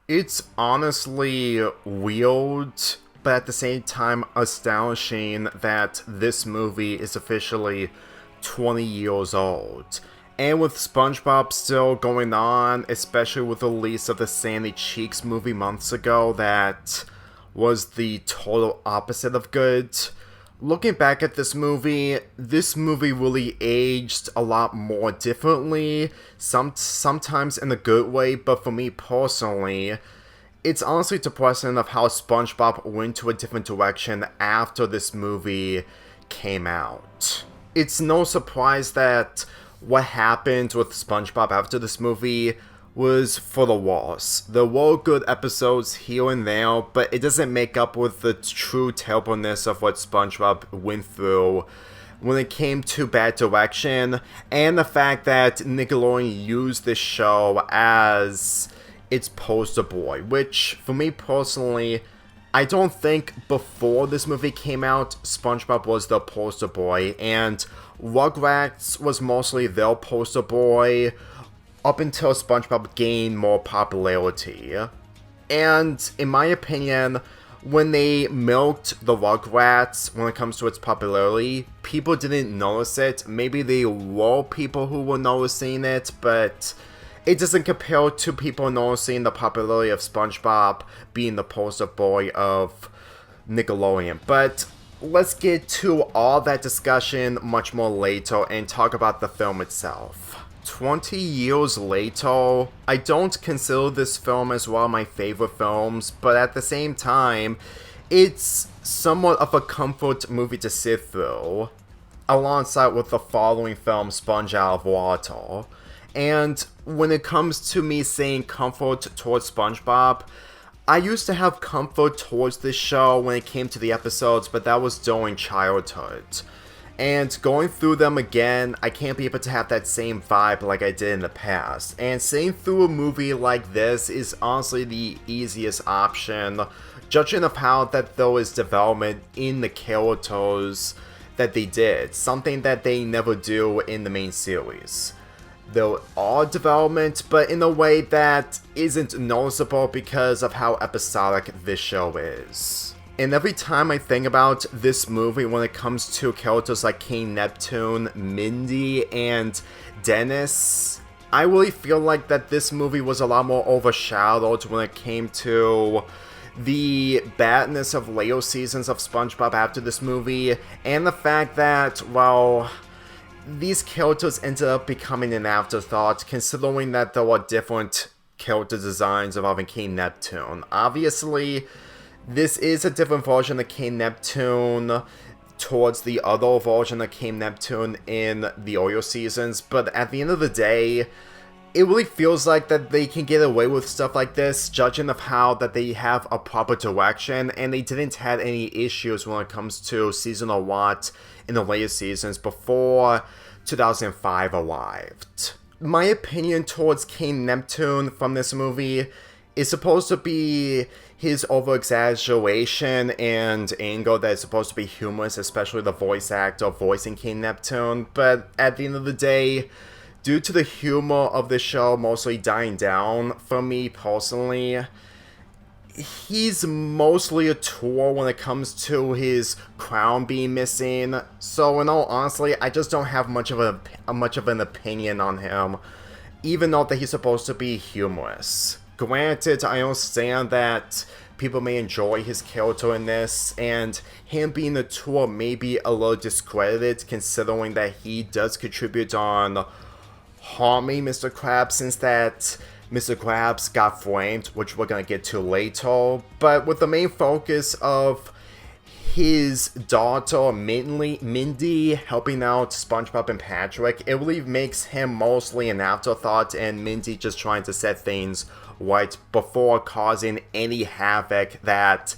It's honestly weird, but at the same time astonishing that this movie is officially 20 years old. And with SpongeBob still going on, especially with the release of the Sandy Cheeks movie months ago that was the total opposite of good. Looking back at this movie really aged a lot more differently, sometimes in a good way, but for me personally, it's honestly depressing of how SpongeBob went to a different direction after this movie came out. It's no surprise that what happened with SpongeBob after this movie was for the worse. There were good episodes here and there, but it doesn't make up with the true terribleness of what SpongeBob went through when it came to bad direction, and the fact that Nickelodeon used this show as its poster boy, which, for me personally, I don't think before this movie came out, SpongeBob was the poster boy, and Rugrats was mostly their poster boy up until SpongeBob gained more popularity. And in my opinion, when they milked the Rugrats when it comes to its popularity, people didn't notice it. Maybe there were people who were noticing it, but it doesn't compare to people noticing the popularity of SpongeBob being the poster boy of Nickelodeon. But let's get to all that discussion much more later and talk about the film itself. 20 years later, I don't consider this film as one of my favorite films, but at the same time, it's somewhat of a comfort movie to sit through, alongside with the following film, Sponge Out of Water. And when it comes to me saying comfort towards SpongeBob, I used to have comfort towards this show when it came to the episodes, but that was during childhood. And going through them again, I can't be able to have that same vibe like I did in the past. And sitting through a movie like this is honestly the easiest option, judging of how that there is development in the characters that they did, something that they never do in the main series. There are development, but in a way that isn't noticeable because of how episodic this show is. And every time I think about this movie when it comes to characters like King Neptune, Mindy, and Dennis, I really feel like that this movie was a lot more overshadowed when it came to the badness of later seasons of SpongeBob after this movie, and the fact that, well, these characters ended up becoming an afterthought, considering that there were different character designs involving King Neptune. Obviously, this is a different version of King Neptune towards the other version of King Neptune in the earlier seasons, but at the end of the day, it really feels like that they can get away with stuff like this, judging of how that they have a proper direction, and they didn't have any issues when it comes to seasonal Watt in the later seasons before 2005 arrived. My opinion towards King Neptune from this movie is supposed to be his over-exaggeration and anger that is supposed to be humorous, especially the voice actor voicing King Neptune, but at the end of the day, due to the humor of the show mostly dying down, for me personally, he's mostly a tool when it comes to his crown being missing, so in all honesty, I just don't have much of an opinion on him, even though that he's supposed to be humorous. Granted, I understand that people may enjoy his character in this, and him being a tool may be a little discredited considering that he does contribute on harming Mr. Krabs since that Mr. Krabs got framed, which we're gonna get to later, but with the main focus of his daughter Mindy helping out SpongeBob and Patrick, it really makes him mostly an afterthought and Mindy just trying to set things right before causing any havoc that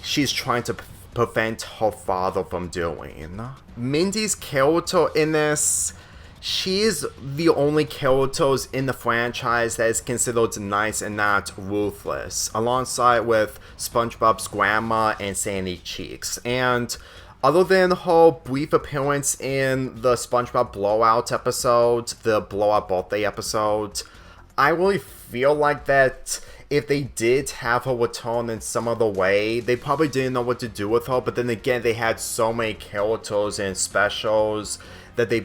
she's trying to prevent her father from doing. Mindy's character in this, she's the only characters in the franchise that is considered nice and not ruthless, alongside with SpongeBob's grandma and Sandy Cheeks. And other than her brief appearance in the SpongeBob Blowout episode, the Blowout Birthday episode, I really feel like that if they did have her return in some other way, they probably didn't know what to do with her, but then again, they had so many characters and specials that they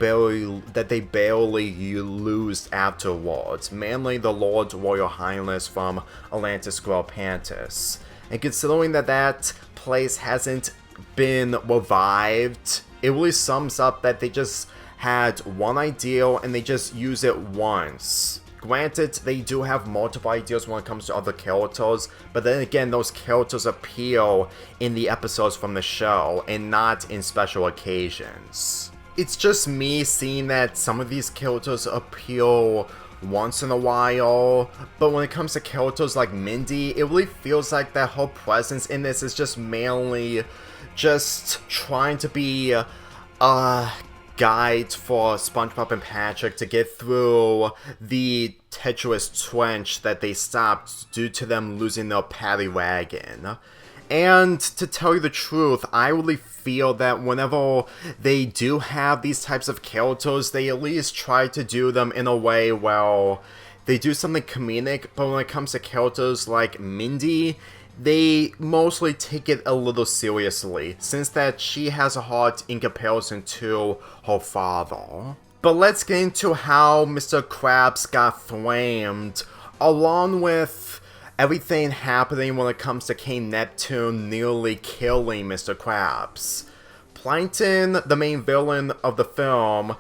barely used afterwards, mainly the Lord Royal Highness from Atlantis Squarepants. And considering that that place hasn't been revived, it really sums up that they just had one idea and they just use it once. Granted, they do have multiple ideas when it comes to other characters, but then again, those characters appear in the episodes from the show and not in special occasions. It's just me seeing that some of these characters appear once in a while, but when it comes to characters like Mindy, it really feels like that her presence in this is just mainly just trying to be a guide for SpongeBob and Patrick to get through the treacherous trench that they stopped due to them losing their paddy wagon. And to tell you the truth, I really feel that whenever they do have these types of characters, they at least try to do them in a way where they do something comedic, but when it comes to characters like Mindy, they mostly take it a little seriously, since that she has a heart in comparison to her father. But let's get into how Mr. Krabs got framed, along with everything happening when it comes to King Neptune nearly killing Mr. Krabs. Plankton, the main villain of the film,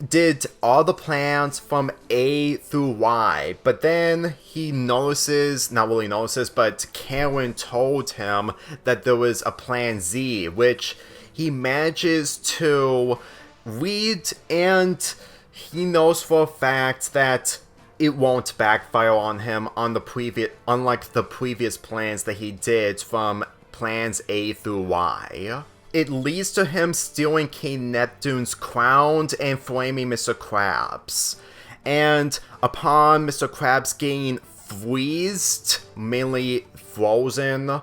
did all the plans from A through Y, but then he notices, not really notices, but Karen told him that there was a plan Z, which he manages to read, and he knows for a fact that it won't backfire on him unlike the previous plans that he did from plans A through Y. It leads to him stealing King Neptune's crown and flaming Mr. Krabs. And upon Mr. Krabs getting freezed, mainly frozen,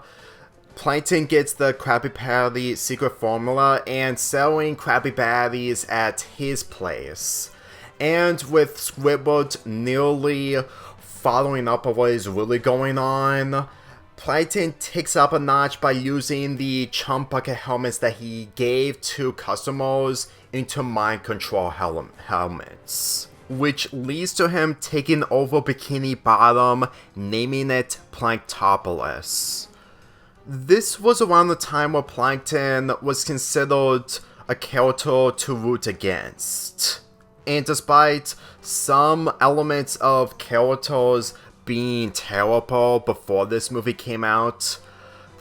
Plankton gets the Krabby Patty secret formula and selling Krabby Patties at his place. And with Squidward nearly following up on what is really going on, Plankton takes up a notch by using the chump bucket helmets that he gave to customers into mind control helmets, which leads to him taking over Bikini Bottom, naming it Planktopolis. This was around the time where Plankton was considered a character to root against. And despite some elements of characters being terrible before this movie came out,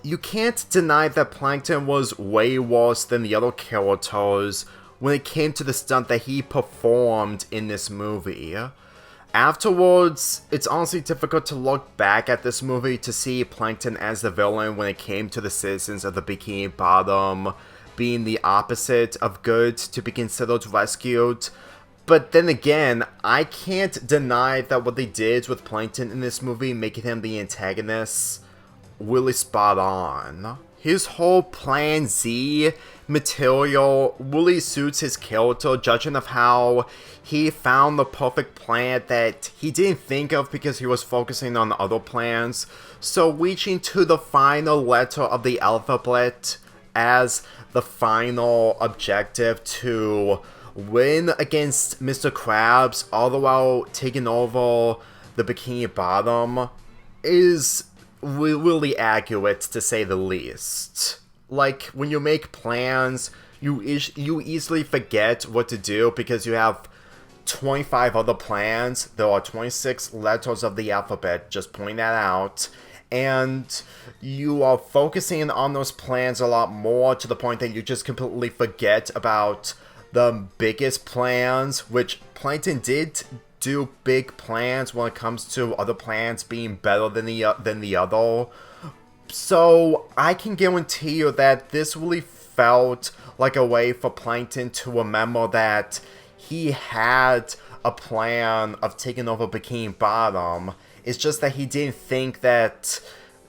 you can't deny that Plankton was way worse than the other characters when it came to the stunt that he performed in this movie. Afterwards, it's honestly difficult to look back at this movie to see Plankton as the villain when it came to the citizens of the Bikini Bottom being the opposite of good to be considered rescued. But then again, I can't deny that what they did with Plankton in this movie, making him the antagonist, really spot on. His whole Plan Z material really suits his character, judging of how he found the perfect plan that he didn't think of because he was focusing on other plans. So reaching to the final letter of the alphabet as the final objective to win against Mr. Krabs, all the while taking over the Bikini Bottom, is really accurate, to say the least. Like, when you make plans, you easily forget what to do because you have 25 other plans. There are 26 letters of the alphabet, just pointing that out. And you are focusing on those plans a lot more to the point that you just completely forget about the biggest plans, which Plankton did do big plans when it comes to other plans being better than the other. So I can guarantee you that this really felt like a way for Plankton to remember that he had a plan of taking over Bikini Bottom. It's just that he didn't think that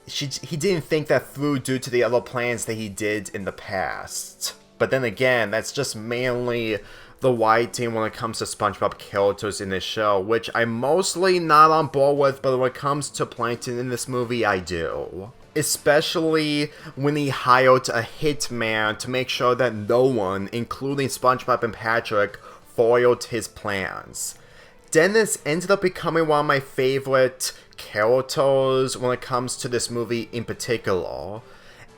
through due to the other plans that he did in the past. But then again, that's just mainly the writing when it comes to SpongeBob characters in this show, which I'm mostly not on board with, but when it comes to Plankton in this movie, I do. Especially when he hired a hitman to make sure that no one, including SpongeBob and Patrick, foiled his plans. Dennis ended up becoming one of my favorite characters when it comes to this movie in particular.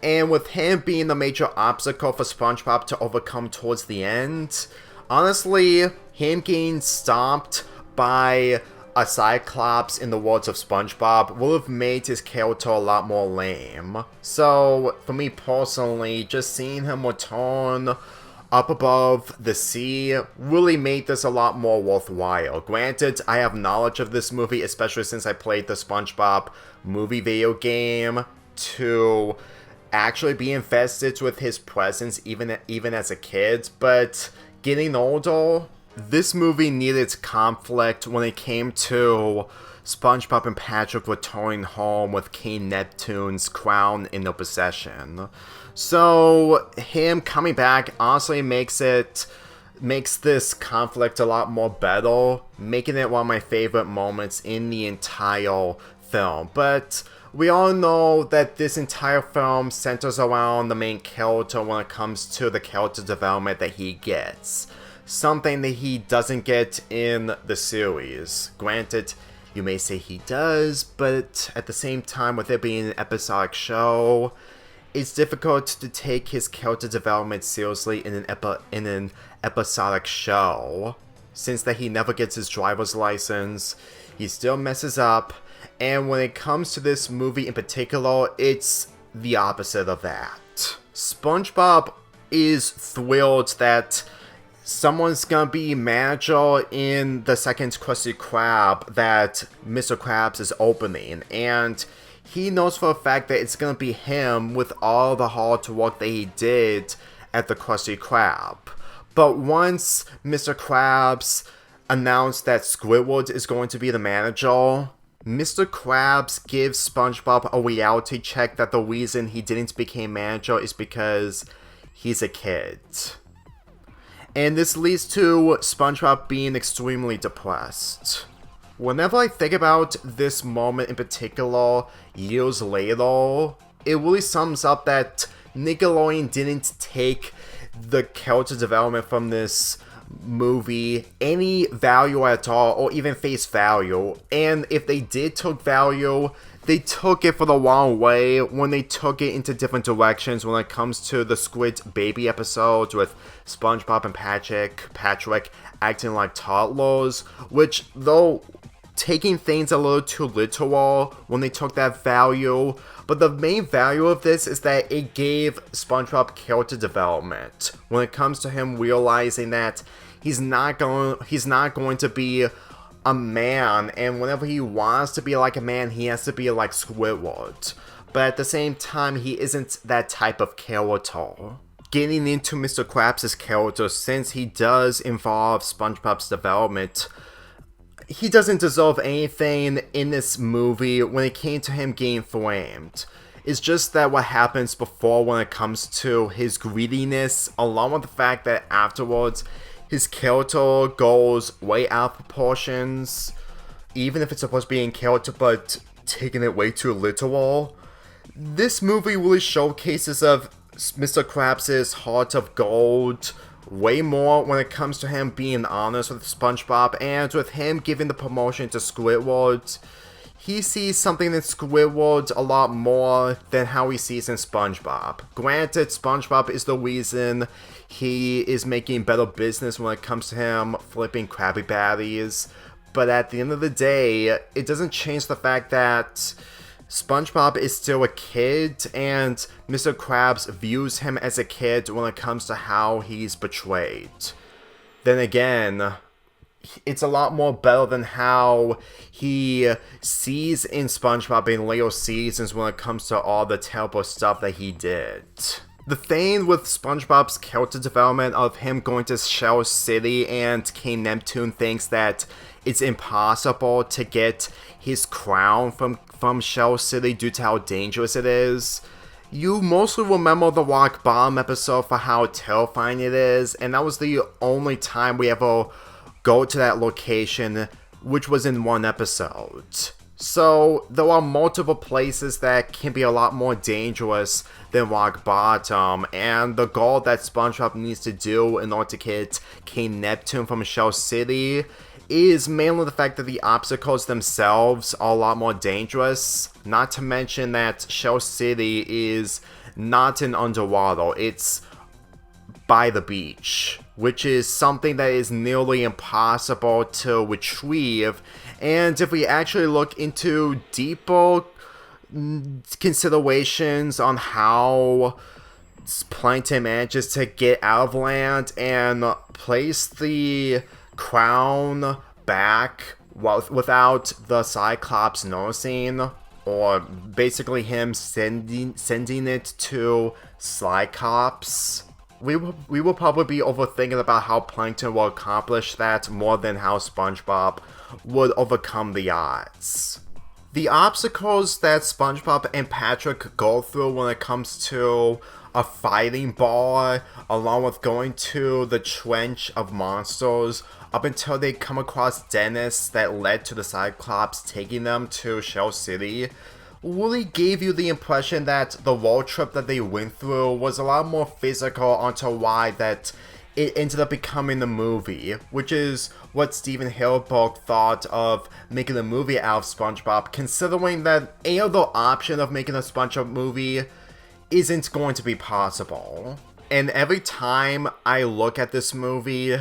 And with him being the major obstacle for SpongeBob to overcome towards the end, honestly, him getting stomped by a Cyclops, in the words of SpongeBob, would have made his character a lot more lame. So, for me personally, just seeing him return up above the sea really made this a lot more worthwhile. Granted, I have knowledge of this movie, especially since I played the SpongeBob movie video game, to actually be invested with his presence even as a kid, but getting older, this movie needed conflict when it came to SpongeBob and Patrick returning home with King Neptune's crown in their possession. So, him coming back honestly makes this conflict a lot more better, making it one of my favorite moments in the entire film. But we all know that this entire film centers around the main character when it comes to the character development that he gets. Something that he doesn't get in the series. Granted, you may say he does, but at the same time, with it being an episodic show, it's difficult to take his character development seriously in an episodic show, since that he never gets his driver's license, he still messes up, and when it comes to this movie in particular, it's the opposite of that. SpongeBob is thrilled that someone's gonna be manager in the second Krusty Krab that Mr. Krabs is opening, and he knows for a fact that it's gonna be him with all the hard work that he did at the Krusty Krab. But once Mr. Krabs announced that Squidward is going to be the manager, Mr. Krabs gives SpongeBob a reality check that the reason he didn't become manager is because he's a kid. And this leads to SpongeBob being extremely depressed. Whenever I think about this moment in particular, years later, it really sums up that Nickelodeon didn't take the character development from this movie any value at all, or even face value. And if they did took value, they took it for the wrong way when they took it into different directions when it comes to the Squid Baby episodes with SpongeBob and Patrick acting like toddlers, which, though taking things a little too literal when they took that value, but the main value of this is that it gave SpongeBob character development when it comes to him realizing that he's not going to be a man, and whenever he wants to be like a man, he has to be like Squidward. But at the same time, he isn't that type of character. Getting into Mr. Krabs' character, since he does involve SpongeBob's development, he doesn't deserve anything in this movie when it came to him getting framed. It's just that what happens before when it comes to his greediness, along with the fact that afterwards, his character goes way out of proportions, even if it's supposed to be in character, but taking it way too literal. This movie really showcases of Mr. Krabs' heart of gold way more when it comes to him being honest with SpongeBob, and with him giving the promotion to Squidward. He sees something in Squidward a lot more than how he sees in SpongeBob. Granted, SpongeBob is the reason he is making better business when it comes to him flipping Krabby Patties, but at the end of the day, it doesn't change the fact that SpongeBob is still a kid, and Mr. Krabs views him as a kid when it comes to how he's portrayed. Then again, it's a lot more better than how he sees in SpongeBob in later seasons when it comes to all the terrible stuff that he did. The thing with SpongeBob's character development of him going to Shell City and King Neptune thinks that it's impossible to get his crown from Shell City due to how dangerous it is You mostly remember the rock bottom episode for how terrifying it is, and that was the only time we ever go to that location, which was in one episode. So, there are multiple places that can be a lot more dangerous than rock bottom, and the goal that SpongeBob needs to do in order to get King Neptune from Shell City is mainly the fact that the obstacles themselves are a lot more dangerous, not to mention that Shell City is not in underwater, it's by the beach, which is something that is nearly impossible to retrieve. And if we actually look into deeper considerations on how Plankton manages to get out of land and place the crown back without the Cyclops noticing, or basically him sending it to Cyclops, we will probably be overthinking about how Plankton will accomplish that more than how SpongeBob would overcome the odds. The obstacles that SpongeBob and Patrick go through when it comes to a fighting bar, along with going to the trench of monsters, up until they come across Dennis that led to the Cyclops taking them to Shell City, really gave you the impression that the road trip that they went through was a lot more physical onto why that it ended up becoming the movie, which is what Steven Hillenburg thought of making a movie out of SpongeBob, considering that any other option of making a SpongeBob movie isn't going to be possible. And every time I look at this movie,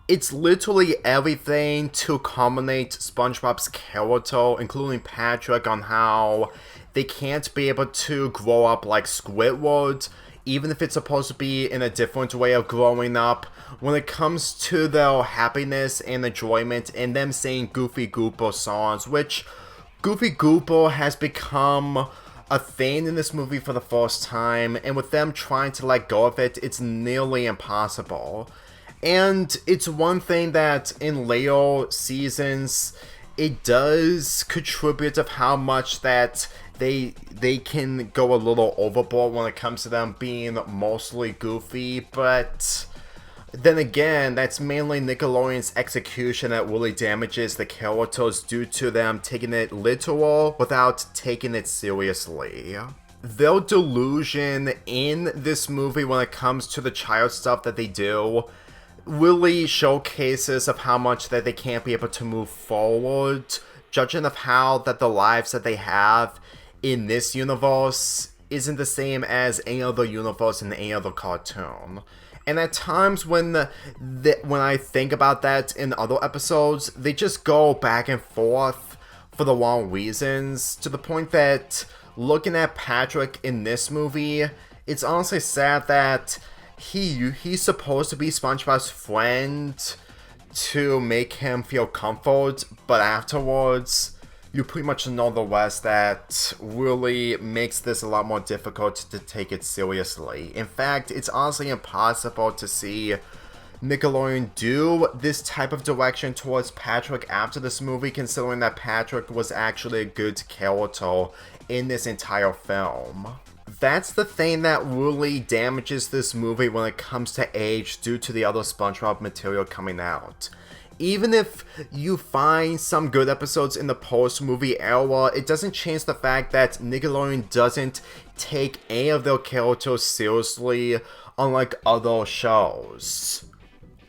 it's literally everything to culminate SpongeBob's character, including Patrick, on how they can't be able to grow up like Squidward, even if it's supposed to be in a different way of growing up, when it comes to their happiness and enjoyment and them saying Goofy Goober songs, which Goofy Goober has become a thing in this movie for the first time, and with them trying to let go of it, it's nearly impossible. And it's one thing that in later seasons, it does contribute of how much that they can go a little overboard when it comes to them being mostly goofy, but then again, that's mainly Nickelodeon's execution that really damages the characters due to them taking it literal without taking it seriously. Their delusion in this movie when it comes to the child stuff that they do really showcases of how much that they can't be able to move forward, judging of how that the lives that they have in this universe isn't the same as any other universe in any other cartoon. And at times when I think about that in other episodes, they just go back and forth for the wrong reasons, to the point that looking at Patrick in this movie, it's honestly sad that he's supposed to be SpongeBob's friend to make him feel comfort, but afterwards, you pretty much know the rest. That really makes this a lot more difficult to take it seriously. In fact, it's honestly impossible to see Nickelodeon do this type of direction towards Patrick after this movie, considering that Patrick was actually a good character in this entire film. That's the thing that really damages this movie when it comes to age due to the other SpongeBob material coming out. Even if you find some good episodes in the post-movie era, it doesn't change the fact that Nickelodeon doesn't take any of their characters seriously, unlike other shows.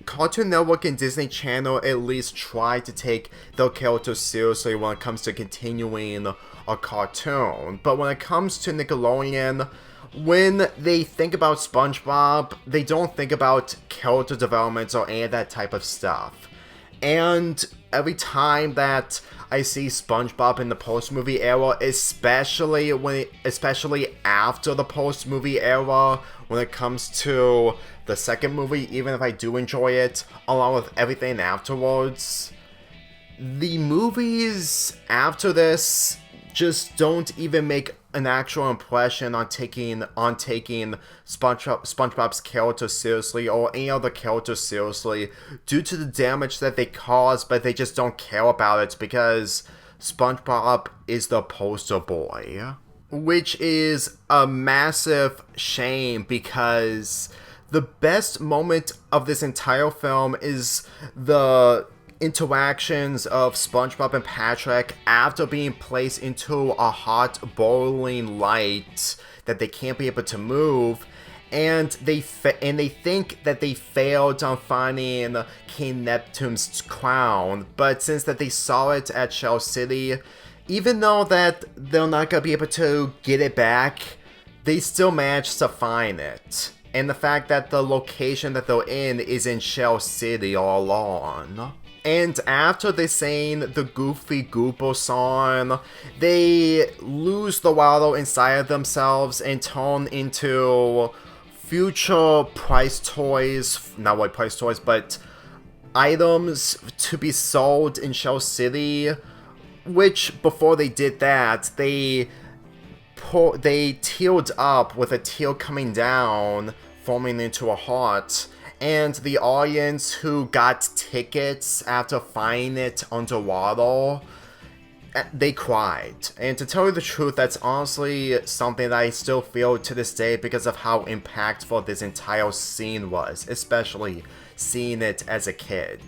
Cartoon Network and Disney Channel at least try to take their characters seriously when it comes to continuing a cartoon, but when it comes to Nickelodeon, when they think about SpongeBob, they don't think about character development or any of that type of stuff. And every time that I see SpongeBob in the post-movie era, especially after the post-movie era, when it comes to the second movie, even if I do enjoy it, along with everything afterwards, the movies after this just don't even make an actual impression on taking SpongeBob's character seriously or any other character seriously, due to the damage that they cause, but they just don't care about it because SpongeBob is the poster boy. which is a massive shame because the best moment of this entire film is the interactions of SpongeBob and Patrick after being placed into a hot boiling light that they can't be able to move, and they think that they failed on finding King Neptune's crown, but since that they saw it at Shell City, even though that they're not gonna be able to get it back, they still managed to find it. And the fact that the location that they're in is in Shell City all along. And after they sing the Goofy Goober song, they lose the waddle inside of themselves and turn into future prize toys, not like prize toys, but items to be sold in Shell City, which before they did that, they tealed up with a teal coming down, forming into a heart, and the audience who got tickets after finding it underwater, they cried. And to tell you the truth, that's honestly something that I still feel to this day because of how impactful this entire scene was, especially seeing it as a kid.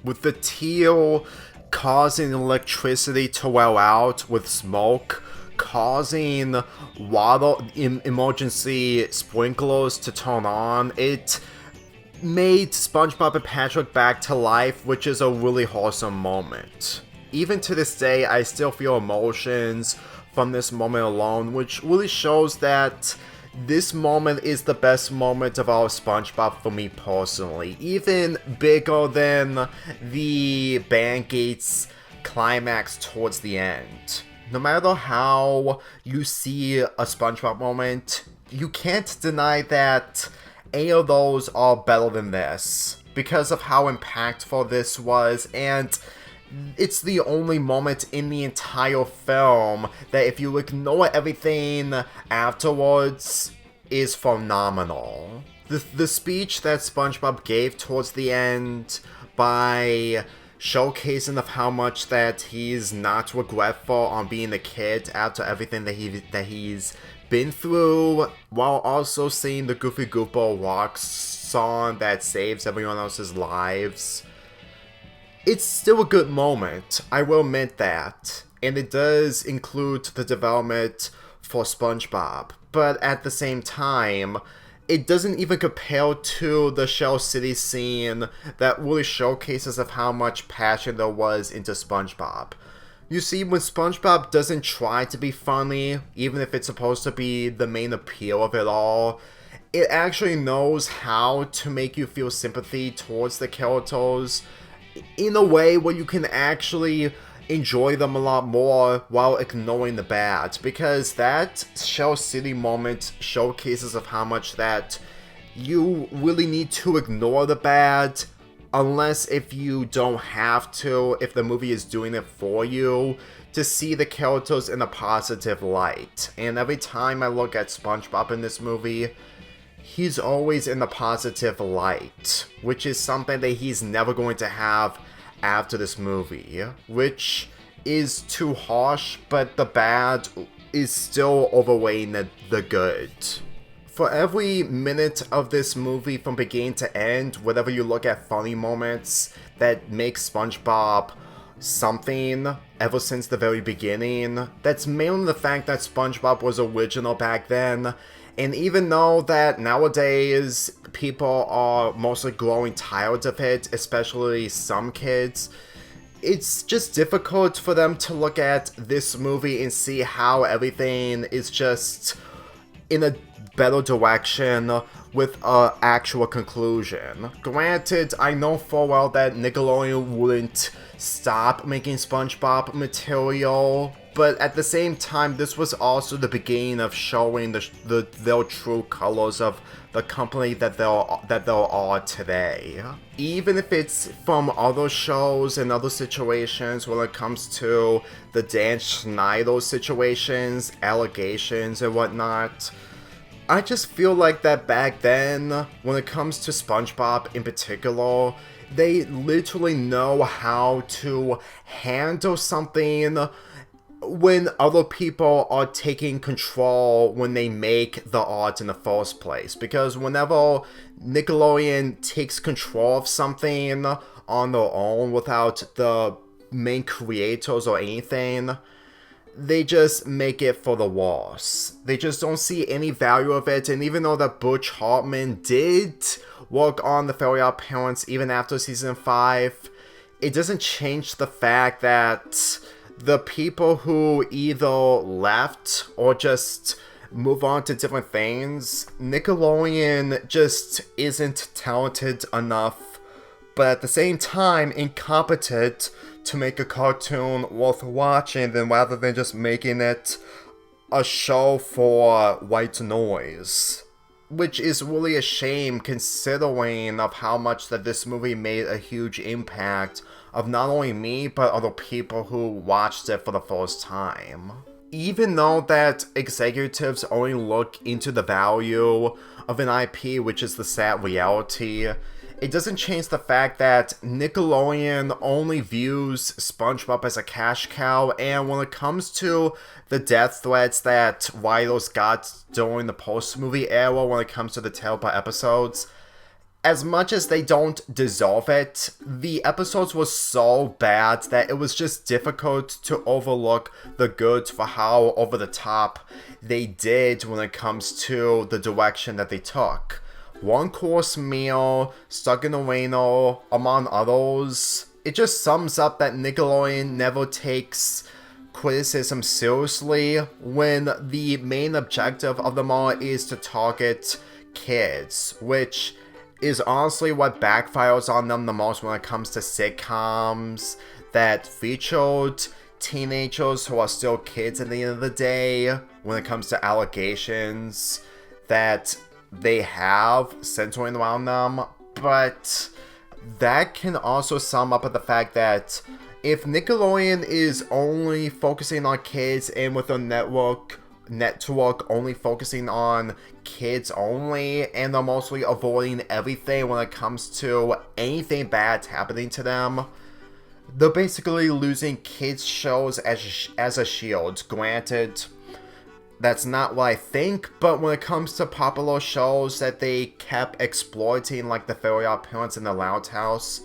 With the teal causing electricity to well out with smoke, causing emergency sprinklers to turn on, it made SpongeBob and Patrick back to life, which is a really wholesome moment. Even to this day, I still feel emotions from this moment alone, which really shows that this moment is the best moment of all of SpongeBob for me personally, even bigger than the Band Gates climax towards the end. No matter how you see a SpongeBob moment, you can't deny that any of those are better than this because of how impactful this was, and it's the only moment in the entire film that, if you ignore everything afterwards, is phenomenal. The speech that SpongeBob gave towards the end, by showcasing of how much that he's not regretful on being a kid after everything that he's been through, while also seeing the Goofy Goober rock song that saves everyone else's lives. It's still a good moment, I will admit that, and it does include the development for SpongeBob, but at the same time, it doesn't even compare to the Shell City scene that really showcases of how much passion there was into SpongeBob. You see, when SpongeBob doesn't try to be funny, even if it's supposed to be the main appeal of it all, it actually knows how to make you feel sympathy towards the characters in a way where you can actually enjoy them a lot more while ignoring the bad, because that Shell City moment showcases of how much that you really need to ignore the bad, unless if you don't have to, if the movie is doing it for you, to see the characters in a positive light. And every time I look at SpongeBob in this movie, he's always in the positive light, which is something that he's never going to have after this movie, which is too harsh, but the bad is still overweighing the good. For every minute of this movie from beginning to end, whenever you look at funny moments that make SpongeBob something ever since the very beginning, that's mainly the fact that SpongeBob was original back then. And even though that nowadays people are mostly growing tired of it, especially some kids, it's just difficult for them to look at this movie and see how everything is just in a better direction with an actual conclusion. Granted, I know full well that Nickelodeon wouldn't stop making SpongeBob material, but at the same time, this was also the beginning of showing their true colors of the company that they are today. Even if it's from other shows and other situations, when it comes to the Dan Schneider situations, allegations, and whatnot, I just feel like that back then, when it comes to SpongeBob in particular, they literally know how to handle something when other people are taking control when they make the art in the first place. Because whenever Nickelodeon takes control of something on their own without the main creators or anything, they just make it for the worse. They just don't see any value of it, and even though that Butch Hartman did work on the Fairly Odd Parents even after season 5, it doesn't change the fact that the people who either left or just move on to different things, Nickelodeon just isn't talented enough, but at the same time incompetent to make a cartoon worth watching, then rather than just making it a show for white noise. Which is really a shame considering of how much that this movie made a huge impact of not only me, but other people who watched it for the first time. Even though that executives only look into the value of an IP, which is the sad reality, it doesn't change the fact that Nickelodeon only views Spongebob as a cash cow, and when it comes to the death threats that writers got during the post-movie era when it comes to the Telltale episodes, as much as they don't deserve it, the episodes were so bad that it was just difficult to overlook the good for how over the top they did when it comes to the direction that they took. One course meal, stuck in a Reno, among others. It just sums up that Nickelodeon never takes criticism seriously when the main objective of them all is to target kids, which is honestly what backfires on them the most when it comes to sitcoms that featured teenagers who are still kids at the end of the day, when it comes to allegations that they have centering around them. But that can also sum up at the fact that if Nickelodeon is only focusing on kids and with a network only focusing on kids only, and they're mostly avoiding everything when it comes to anything bad happening to them, they're basically losing kids shows as a shield. Granted, that's not what I think, but when it comes to popular shows that they kept exploiting, like the Fairly Odd Parents and the Loud House,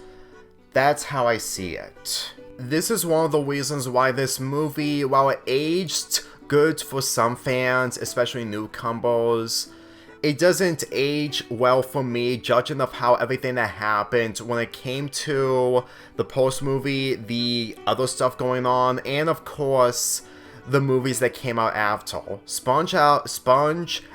that's how I see it. This is one of the reasons why this movie, while it aged good for some fans, especially newcomers, it doesn't age well for me, judging of how everything that happened when it came to the post-movie, the other stuff going on, and of course, the movies that came out after. Sponge Out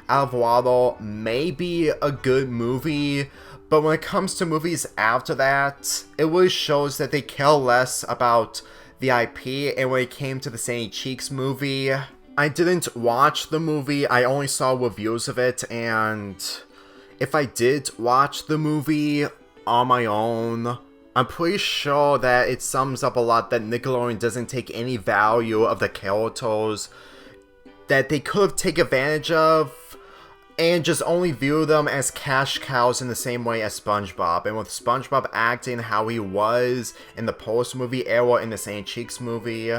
of Water may be a good movie, but when it comes to movies after that, it really shows that they care less about the IP, and when it came to the Sandy Cheeks movie, I didn't watch the movie, I only saw reviews of it, and if I did watch the movie on my own, I'm pretty sure that it sums up a lot that Nickelodeon doesn't take any value of the characters that they could have taken advantage of and just only view them as cash cows in the same way as SpongeBob. And with SpongeBob acting how he was in the post-movie era in the Sandy Cheeks movie,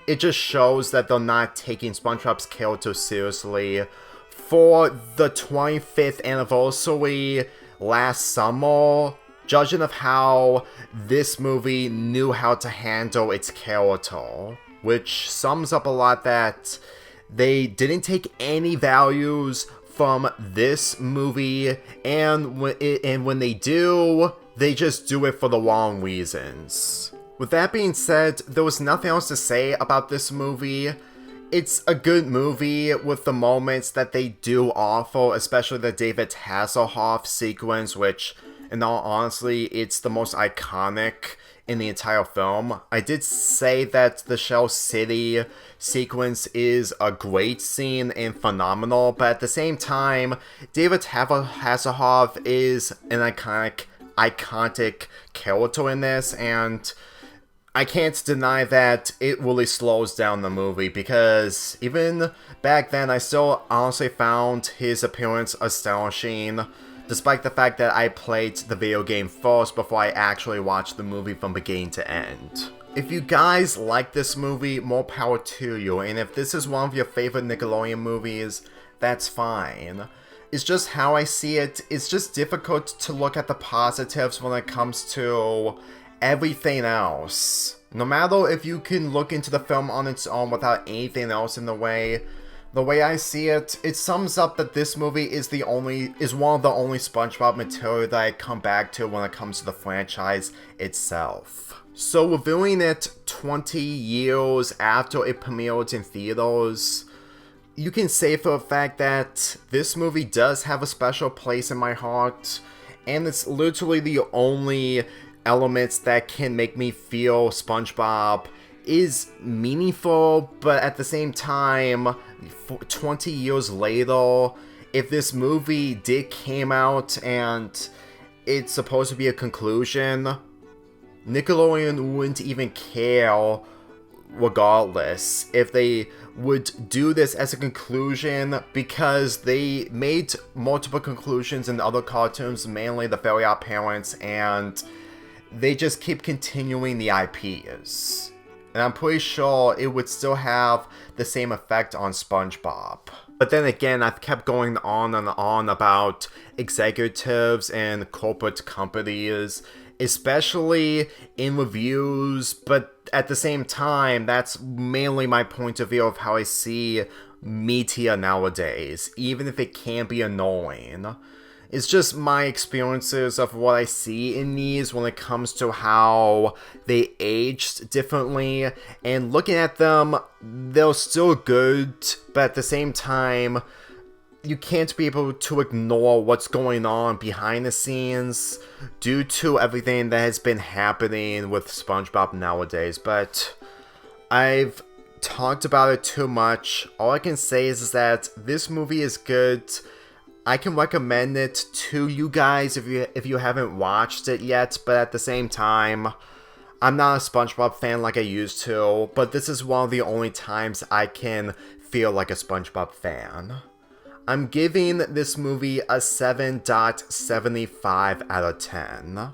it just shows that they're not taking SpongeBob's character seriously. For the 25th anniversary last summer, judging of how this movie knew how to handle its character, which sums up a lot that they didn't take any values from this movie, and when they do, they just do it for the wrong reasons. With that being said, there was nothing else to say about this movie. It's a good movie with the moments that they do offer, especially the David Hasselhoff sequence, which, in all honesty, it's the most iconic in the entire film. I did say that the Shell City sequence is a great scene and phenomenal, but at the same time, David Hasselhoff is an iconic character in this, and I can't deny that it really slows down the movie, because even back then I still honestly found his appearance astonishing, despite the fact that I played the video game first before I actually watched the movie from beginning to end. If you guys like this movie, more power to you, and if this is one of your favorite Nickelodeon movies, that's fine. It's just how I see it. It's just difficult to look at the positives when it comes to everything else. No matter if you can look into the film on its own without anything else in the way I see it, it sums up that this movie is one of the only SpongeBob material that I come back to when it comes to the franchise itself. So reviewing it 20 years after it premiered in theaters, you can say for a fact that this movie does have a special place in my heart, and it's literally the only elements that can make me feel SpongeBob is meaningful, but at the same time, 20 years later, if this movie did came out and it's supposed to be a conclusion, Nickelodeon wouldn't even care regardless if they would do this as a conclusion, because they made multiple conclusions in other cartoons, mainly the Fairly Odd Parents, and they just keep continuing the IPs. And I'm pretty sure it would still have the same effect on SpongeBob. But then again, I've kept going on and on about executives and corporate companies, especially in reviews, but at the same time, that's mainly my point of view of how I see media nowadays, even if it can be annoying. It's just my experiences of what I see in these when it comes to how they aged differently, and looking at them, they're still good, but at the same time, you can't be able to ignore what's going on behind the scenes due to everything that has been happening with SpongeBob nowadays. But I've talked about it too much. All I can say is that this movie is good. I can recommend it to you guys if you haven't watched it yet, but at the same time, I'm not a SpongeBob fan like I used to, but this is one of the only times I can feel like a SpongeBob fan. I'm giving this movie a 7.75 out of 10.